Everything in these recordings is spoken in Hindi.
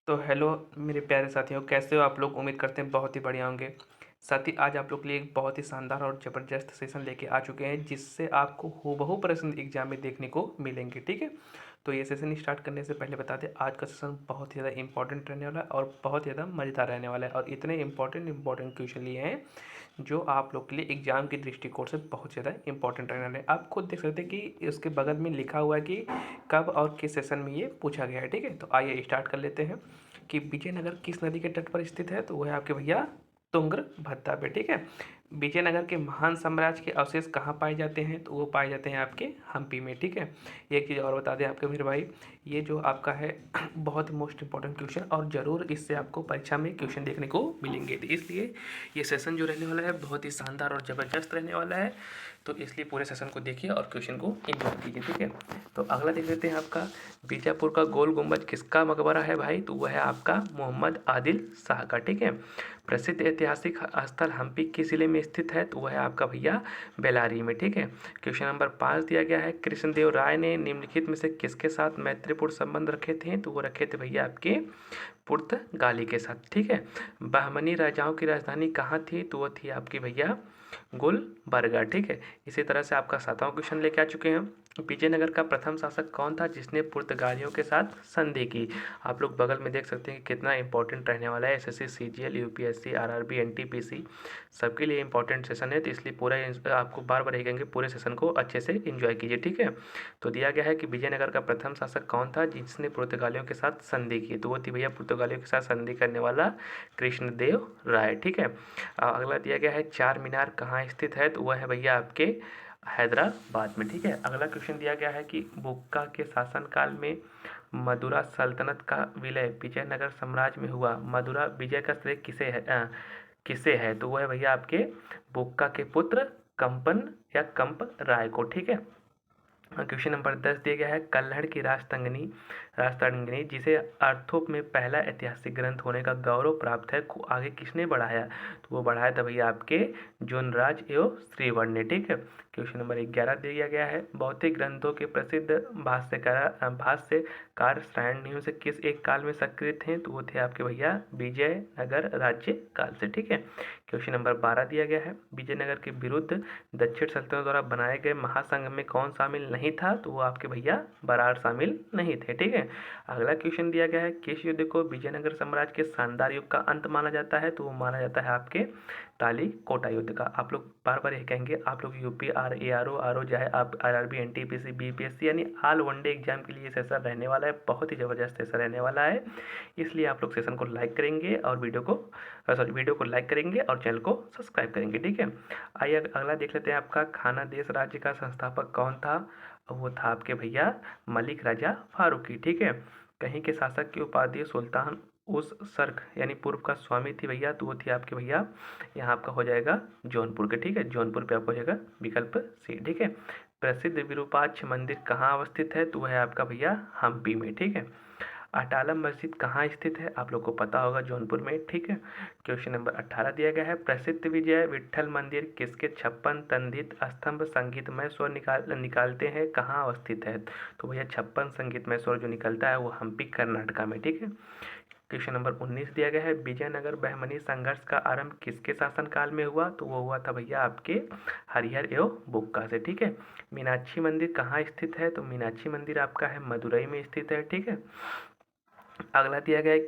तो हेलो मेरे प्यारे साथियों, कैसे हो आप लोग। उम्मीद करते हैं बहुत ही बढ़िया होंगे। साथी, आज आप लोग के लिए एक बहुत ही शानदार और ज़बरदस्त सेशन लेके आ चुके हैं, जिससे आपको हूबहू प्रश्न एग्जाम में देखने को मिलेंगे। ठीक है, तो ये सेशन स्टार्ट करने से पहले बता दें, आज का सेशन बहुत ही ज़्यादा इंपॉर्टेंट रहने वाला है और बहुत ही ज़्यादा मज़ेदार रहने वाला है। और इतने इंपॉर्टेंट क्वेश्चन लिए हैं जो आप लोग के लिए एग्जाम के दृष्टिकोण से बहुत ज़्यादा इंपॉर्टेंट रहने वाले हैं। आप खुद देख सकते हैं कि उसके बगल में लिखा हुआ है कि कब और किस सेशन में ये पूछा गया है। ठीक है, तो आइए स्टार्ट कर लेते हैं कि विजयनगर किस नदी के तट पर स्थित है। तो वह है आपके भैया तुंगभद्रा पे। ठीक है, विजयनगर के महान साम्राज्य के अवशेष कहाँ पाए जाते हैं। तो वो पाए जाते हैं आपके हम्पी में। ठीक है, एक चीज़ और बता दें आपके मेरे भाई, ये जो आपका है बहुत ही मोस्ट इंपॉर्टेंट क्वेश्चन और ज़रूर इससे आपको परीक्षा में क्वेश्चन देखने को मिलेंगे। तो इसलिए ये सेशन जो रहने वाला है बहुत ही शानदार और ज़बरदस्त रहने वाला है। तो इसलिए पूरे सेशन को देखिए और क्वेश्चन को एंजॉय कीजिए। ठीक है, तो अगला देख लेते हैं आपका, बीजापुर का गोल गुंबद किसका मकबरा है भाई। तो वह है आपका मोहम्मद आदिल शाह का। ठीक है, प्रसिद्ध ऐतिहासिक स्थल हम्पी किस जिले में स्थित है। तो वह है आपका भैया बेलारी में। ठीक है, क्वेश्चन नंबर 5 दिया गया है, कृष्णदेव राय ने निम्नलिखित में से किसके साथ मैत्रीपूर्ण संबंध रखे थे। तो वो रखे थे भैया आपके पुर्तगाली के साथ। ठीक है, बहमनी राजाओं की राजधानी कहाँ थी। तो वो थी आपकी भैया गुलबर्गा। ठीक है, इसी तरह से आपका 7वां क्वेश्चन लेके आ चुके हैं, विजयनगर का प्रथम शासक कौन था जिसने पुर्तगालियों के साथ संधि की। आप लोग बगल में देख सकते हैं कि कितना इंपॉर्टेंट रहने वाला है। SSC, CGL, UPSC, RRB, NTPC सबके लिए इंपॉर्टेंट सेशन है। तो इसलिए पूरा आपको बार बार कहेंगे, पूरे सेशन को अच्छे से एंजॉय कीजिए। ठीक है, तो दिया गया है कि विजयनगर का प्रथम शासक कौन था जिसने पुर्तगालियों के साथ संधि की। तो वो थी भैया पुर्तगालियों के साथ संधि करने वाला कृष्णदेव राय। ठीक है, अगला दिया गया है, चार मीनार कहाँ स्थित है। तो वह है भैया आपके हैदराबाद में। ठीक है, अगला क्वेश्चन दिया गया है कि बुक्का के शासनकाल में मदुरा सल्तनत का विलय विजयनगर साम्राज्य में हुआ। मदुरा विजय का श्रेय किसे है। तो वह है भैया आपके बुक्का के पुत्र कंपन या कंप राय को। ठीक है, क्वेश्चन नंबर 10 दिया गया है, कल्हड़ की राजतरंगिणी जिसे अर्थों में पहला ऐतिहासिक ग्रंथ होने का गौरव प्राप्त है, को आगे किसने बढ़ाया। तो वो बढ़ाया था भैया आपके जोनराज एवं श्रीवर्ण ने। ठीक है, क्वेश्चन नंबर 11 दिया गया है, भौतिक ग्रंथों के प्रसिद्ध भाष्यकार सारणियों से किस एक काल में सक्रिय थे। तो वो थे आपके भैया विजयनगर राज्य काल से। ठीक है, क्वेश्चन नंबर 12 दिया गया है, विजयनगर के विरुद्ध दक्षिण सल्तनत द्वारा बनाए गए महासंघ में कौन शामिल नहीं था। तो वो आपके भैया बराड़ शामिल नहीं थे। ठीक है, अगला क्वेश्चन दिया गया है, किस युद्ध को विजयनगर साम्राज्य के शानदार युग का अंत माना जाता है। तो वो माना जाता है आपके ताली कोटा युद्ध का। आप लोग बार बार ये कहेंगे, आप लोग यूपी आर ओ चाहे आप आरआरबी, एनटीपीसी, बीपीएससी यानी ऑल वनडे एग्जाम के लिए ये सेशन रहने वाला है, बहुत ही ज़बरदस्त सेशन रहने वाला है। इसलिए आप लोग सेशन को लाइक करेंगे और वीडियो को लाइक करेंगे और चैनल को सब्सक्राइब करेंगे। ठीक है, आइए अगला देख लेते हैं, आपका खाना देश राज्य का संस्थापक कौन था। वो था आपके भैया मलिक राजा फारूकी। ठीक है, कहीं के शासक की उपाधि सुल्तान उस सर्क यानी पूर्व का स्वामी थी भैया। तो वो थी आपके भैया, यहाँ आपका हो जाएगा जौनपुर के। ठीक है, जौनपुर पे आपको हो जाएगा विकल्प सी। ठीक है, प्रसिद्ध विरूपाक्ष मंदिर कहाँ अवस्थित है। तो वह है आपका भैया हम्पी में। ठीक है, अटालम मस्जिद कहाँ स्थित है। आप लोग को पता होगा जौनपुर में। ठीक है, क्वेश्चन नंबर 18 दिया गया है, प्रसिद्ध विजय विट्ठल मंदिर किसके 56 तंदित स्तंभ संगीतमय स्वर निकालते हैं कहाँ अवस्थित है। तो भैया 56 संगीतमय स्वर जो निकलता है वो हम्पी कर्नाटका में। ठीक है, क्वेश्चन नंबर 19 दिया गया है, विजयनगर बहमनी संघर्ष का आरंभ किसके शासनकाल में हुआ। तो वो हुआ था भैया आपके हरिहर एवं बुक्का से। ठीक है, मीनाक्षी मंदिर कहाँ स्थित है। तो मीनाक्षी मंदिर आपका है मदुरई में स्थित है। ठीक है, अगला दिया गया है,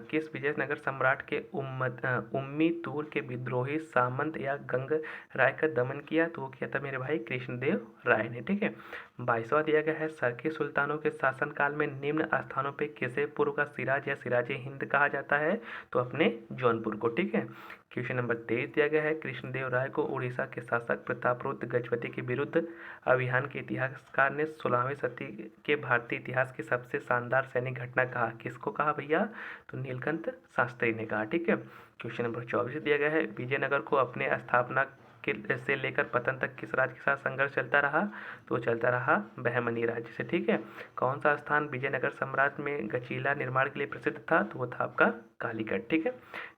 किस विजयनगर सम्राट के उम्मी तूर के विद्रोही सामंत या गंग राय का दमन किया। तो वो किया था मेरे भाई कृष्णदेव राय ने। ठीक है, 22वां दिया गया है, सरकी सुल्तानों के शासनकाल में निम्न स्थानों पे किसे पूर्व का सिराज या सिराजे हिंद कहा जाता है। तो अपने जौनपुर को। ठीक है, क्वेश्चन नंबर 23 दिया गया है, कृष्णदेव राय को उड़ीसा के शासक प्रतापरुद्र गजपति के विरुद्ध अभियान के इतिहासकार ने 16वीं सदी के भारतीय इतिहास की सबसे शानदार सैनिक घटना कहा। किसको कहा भैया। तो नीलकंठ शास्त्री ने कहा। ठीक है, क्वेश्चन नंबर 24 दिया गया है, विजयनगर को अपने स्थापना के से लेकर पतन तक किस राज्य के साथ संघर्ष चलता रहा? तो चलता रहा बहमनी राज्य से। ठीक है। कौन सा स्थान विजयनगर साम्राज्य में गचीला निर्माण के लिए प्रसिद्ध था? तो वो था आपका कालीकट। ठीक है।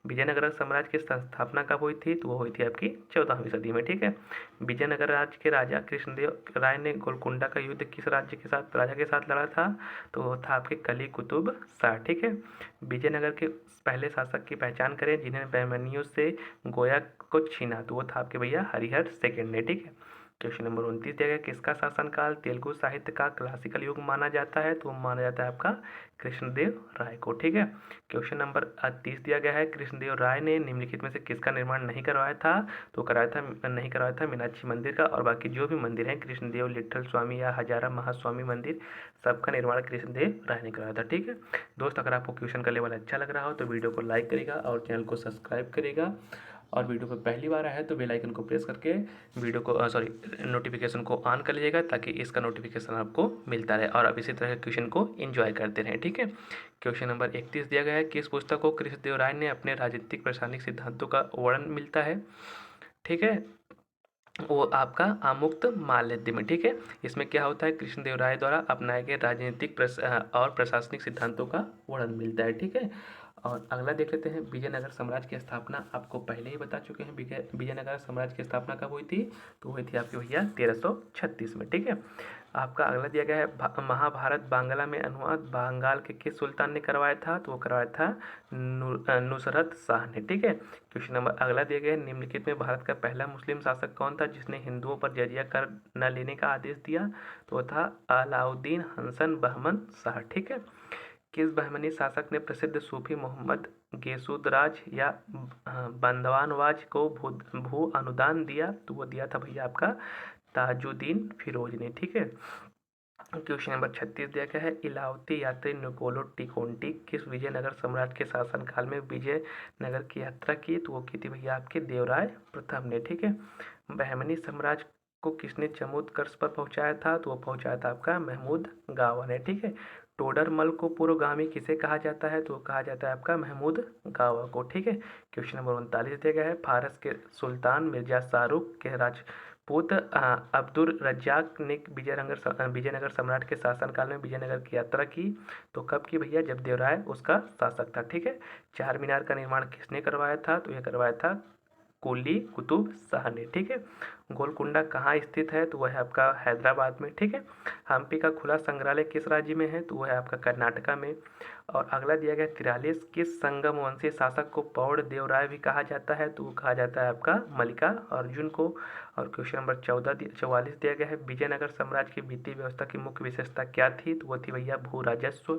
विजयनगर साम्राज्य की स्थापना कब हुई थी? तो वो हुई थी आपकी 14वीं सदी में। ठीक है। विजयनगर राज्य के राजा कृष्णदेव राय ने गोलकुंडा का युद्ध किस राजा के साथ लड़ा था? तो वो था आपके कली कुतुब शाह। ठीक है। विजयनगर के पहले शासक की पहचान करें जिन्हें बहमनियों से गोया को छीना। तो वो था आपके भैया हरिहर सेकंड ने। ठीक है। क्वेश्चन नंबर 29 दिया गया, किसका शासनकाल तेलुगु साहित्य का क्लासिकल युग माना जाता है? तो माना जाता है आपका कृष्णदेव राय को। ठीक है। क्वेश्चन नंबर 30 दिया गया है, कृष्णदेव राय ने निम्नलिखित में से किसका निर्माण नहीं करवाया था? तो नहीं करवाया था मीनाक्षी मंदिर का, और बाकी जो भी मंदिर हैं कृष्णदेव, लिट्ठल स्वामी या हजारा महास्वामी मंदिर, सबका निर्माण कृष्णदेव राय ने करवाया था। ठीक है दोस्त, अगर आपको क्वेश्चन का लेवल अच्छा लग रहा हो तो वीडियो को लाइक करेगा और चैनल को सब्सक्राइब करेगा, और वीडियो पर पहली बार आया है तो बेल आइकन को प्रेस करके वीडियो को नोटिफिकेशन को ऑन कर लीजिएगा, ताकि इसका नोटिफिकेशन आपको मिलता रहे और आप इसी तरह के क्वेश्चन को एंजॉय करते रहें। ठीक है। क्वेश्चन नंबर 31 दिया गया है, किस पुस्तक को कृष्णदेव राय ने अपने राजनीतिक प्रशासनिक सिद्धांतों का वर्णन मिलता है? ठीक है, वो आपका आमुक्त माल्यद में। ठीक है। इसमें क्या होता है, कृष्णदेव राय द्वारा अपनाए गए राजनीतिक और प्रशासनिक सिद्धांतों का वर्णन मिलता है। ठीक है। और अगला देख लेते हैं, विजयनगर साम्राज्य की स्थापना आपको पहले ही बता चुके हैं। विजयनगर साम्राज्य की स्थापना कब हुई थी? तो हुई थी आपकी भैया 1336 में। ठीक है। आपका अगला दिया गया है, महाभारत बांग्ला में अनुवाद बंगाल के किस सुल्तान ने करवाया था? तो वो करवाया था नुसरत शाह ने। ठीक है। क्वेश्चन नंबर अगला दिया गया है, निम्नलिखित में भारत का पहला मुस्लिम शासक कौन था जिसने हिंदुओं पर जजिया कर न लेने का आदेश दिया? तो वो था अलाउद्दीन हसन बहमन शाह। ठीक है। किस बहमनी शासक ने प्रसिद्ध सूफी मोहम्मद गेसुदराज या बंदवानवाज को भू अनुदान दिया? तो वो दिया था भैया आपका ताजुद्दीन फिरोज ने। ठीक है। क्वेश्चन नंबर 36 दिया गया है, इलावती यात्री निकोलो टिकोंटी किस विजयनगर सम्राट के शासनकाल में विजयनगर की यात्रा की? तो वो की थी भैया आपके देवराय प्रथम ने। ठीक है। बहमनी साम्राज्य को किसने चमोत्कर्ष पर पहुंचाया था? तो वो पहुंचाया था आपका महमूद गावा ने। ठीक है। टोडरमल को पूर्वगामी किसे कहा जाता है? तो कहा जाता है आपका महमूद गावा को। ठीक है। क्वेश्चन नंबर 39 दिया गया है, फारस के सुल्तान मिर्जा शाहरुख के राजपूत अब्दुल रज्जाक ने विजयनगर सम्राट के शासनकाल में विजयनगर की यात्रा की। तो कब की भैया? जब देवराय उसका शासक था। ठीक है। चार मीनार का निर्माण किसने करवाया था? तो यह करवाया था कुली कुतुब शाह ने। ठीक है। गोलकुंडा कहाँ स्थित है? तो वह है आपका हैदराबाद में। ठीक है। हम्पी का खुला संग्रहालय किस राज्य में है? तो वह है आपका कर्नाटका में। और अगला दिया गया 43, किस संगम वंशी शासक को पौड़ देवराय भी कहा जाता है? तो वो कहा जाता है आपका मल्लिका अर्जुन को। और क्वेश्चन नंबर 44 दिया गया है, विजयनगर साम्राज्य की वित्तीय व्यवस्था की मुख्य विशेषता क्या थी? तो वो थी भैया भू राजस्व।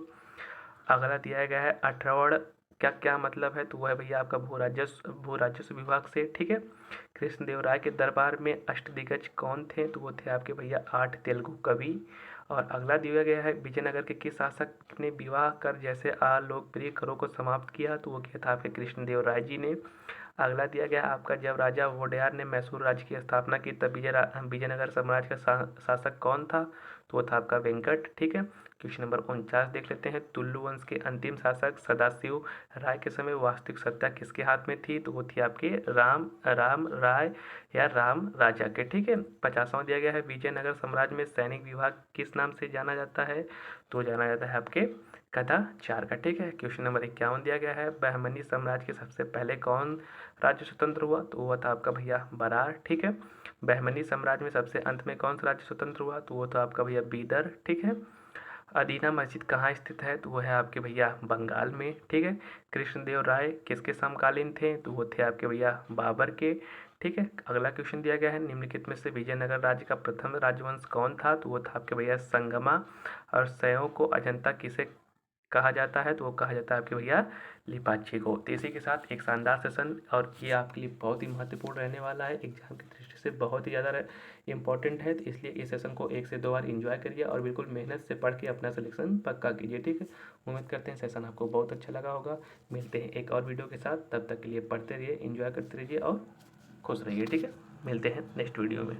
अगला दिया गया है, अठरवड़ क्या क्या मतलब है? तो वह है भैया आपका भू राजस्व विभाग से। ठीक है। कृष्णदेव राय के दरबार में अष्टदिग्गज कौन थे? तो वो थे आपके भैया 8 तेलुगु कवि। और अगला दिया गया है, विजयनगर के किस शासक ने विवाह कर जैसे अलोकप्रिय करों को समाप्त किया? तो वो किया था आपके कृष्णदेव राय जी ने। अगला दिया गया आपका, जब राजा वोडेयार ने मैसूर राज्य की स्थापना की तब विजयनगर साम्राज्य का शासक कौन था? तो वो था आपका वेंकट। ठीक है। क्वेश्चन नंबर 49 देख लेते हैं, तुल्लु वंश के अंतिम शासक सदाशिव राय के समय वास्तविक सत्ता किसके हाथ में थी? तो वो थी आपके राम राय या राम राजा के। ठीक है। 50वां दिया गया है, विजयनगर साम्राज्य में सैनिक विभाग किस नाम से जाना जाता है? तो जाना जाता है आपके कदाचार का। ठीक है। क्वेश्चन नंबर 51 दिया गया है, बहमनी साम्राज्य के सबसे पहले कौन राज्य स्वतंत्र हुआ? तो वो था आपका भैया बरार। ठीक है। बहमनी साम्राज्य में सबसे अंत में कौन सा राज्य स्वतंत्र हुआ? तो वो था आपका भैया बीदर। ठीक है। अदीना मस्जिद कहाँ स्थित है? तो वो है आपके भैया बंगाल में। ठीक है। कृष्णदेव राय किसके समकालीन थे? तो वो थे आपके भैया बाबर के। ठीक है। अगला क्वेश्चन दिया गया है, निम्नलिखित में से विजयनगर राज्य का प्रथम राजवंश कौन था? तो वो था आपके भैया संगमा। और सयों को अजंता किसे कहा जाता है? तो वो कहा जाता है आपके भैया लिपाची को। तो इसी के साथ एक शानदार सेशन, और ये आपके लिए बहुत ही महत्वपूर्ण रहने वाला है, एग्जाम की दृष्टि से बहुत ही ज़्यादा इंपॉर्टेंट है। तो इसलिए इस सेशन को 1 से 2 बार एंजॉय करिए और बिल्कुल मेहनत से पढ़ के अपना सिलेक्शन पक्का कीजिए। ठीक है। उम्मीद करते हैं सेशन आपको बहुत अच्छा लगा होगा। मिलते हैं एक और वीडियो के साथ, तब तक के लिए पढ़ते रहिए, एंजॉय करते रहिए और खुश रहिए। ठीक है। मिलते हैं नेक्स्ट वीडियो में।